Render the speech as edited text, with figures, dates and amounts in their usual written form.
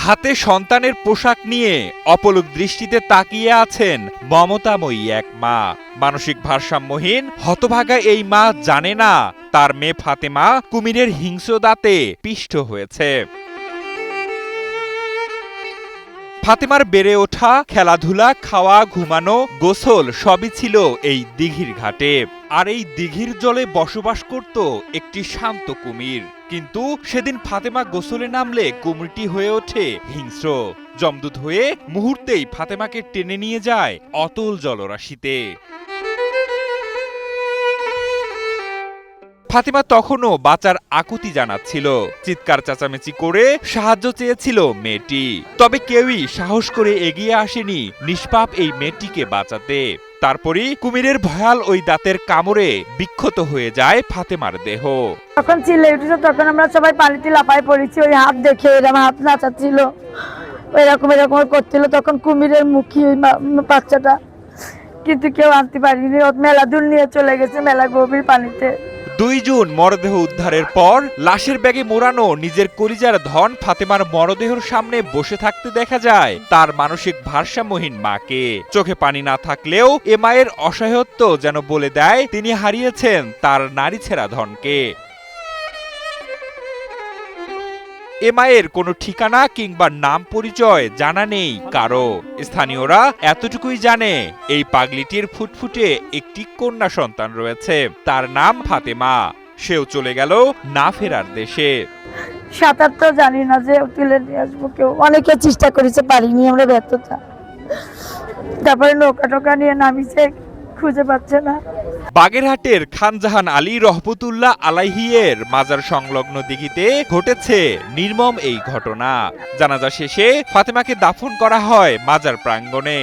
হাতে সন্তানের পোশাক নিয়ে অপলক দৃষ্টিতে তাকিয়ে আছেন মমতাময়ী এক মা। মানসিক ভারসাম্যহীন হতভাগা এই মা জানে না তার মেয়ে ফাতেমা কুমিরের হিংস্র দাঁতে পিষ্ট হয়েছে। ফাতেমার বেড়ে ওঠা, খেলাধুলা, খাওয়া, ঘুমানো, গোসল সবই ছিল এই দিঘির ঘাটে। আর এই দিঘির জলে বসবাস করত একটি শান্ত কুমির। কিন্তু সেদিন ফাতেমা গোসলে নামলে কুমিরটি হয়ে ওঠে হিংস্র। জমদূত হয়ে মুহূর্তেই ফাতেমাকে টেনে নিয়ে যায় অতল জলরাশিতে। ফাতেমা তখনও বাঁচার আকুতি জানাচ্ছিল, চিৎকার চেঁচামেচি করে সাহায্য চেয়েছিল মেয়েটি। তবে কেউই সাহস করে এগিয়ে আসেনি নিষ্পাপ এই মেয়েটিকে বাঁচাতে। তারপরই কুমিরের ভয়াল ওই দাঁতের কামড়ে বিক্ষত হয়ে যায় ফাতেমার দেহ। তখন চিল্লে উঠেছে, তখন আমরা সবাই পানিতে লাফায় পড়েছি। ওই হাত দেখে এরকম হাত নাচাচ্ছিল, এরকম এরকম করছিল। তখন কুমিরের মুখী ওই বাচ্চাটা, কিন্তু কেউ আনতে পারিনি। মেলা দূর নিয়ে চলে গেছে, মেলা গভীর পানিতে। 2 জুন মরদেহ উদ্ধারের পর লাশের ব্যাগে মোড়ানো নিজের কলিজার ধন ফাতেমার মরদেহের সামনে বসে থাকতে দেখা যায় তার মানসিক ভারসাম্যহীন মাকে। চোখে পানি না থাকলেও এ মায়ের অসহায়ত্ব যেন বলে দেয় তিনি হারিয়েছেন তার নারী ছেঁড়া ধনকে। এ মায়ের কোনো ঠিকানা কিংবা নাম পরিচয় জানা নেই কারো। স্থানীয়রা এতটুকুই জানে এই পাগলিটির ফুটফুটে একটি কন্যা সন্তান রয়েছে, তার নাম ফাতেমা। সেও চলে গেল না ফেরার দেশে। সাঁতার তো জানি না যে তুলে নিয়ে আসবো কেউ। অনেকে চেষ্টা করেছে, পারিনি আমরা, ব্যর্থতা। তারপরে নৌকা টোকা নিয়ে নামিছে, খুঁজে পাচ্ছে না। বাগেরহাটের খানজাহান আলী রহমতুল্লাহ আলাইহিয়ের মাজার সংলগ্ন দিঘিতে ঘটেছে নির্মম এই ঘটনা। জানাজা শেষে ফাতেমাকে দাফন করা হয় মাজার প্রাঙ্গণে।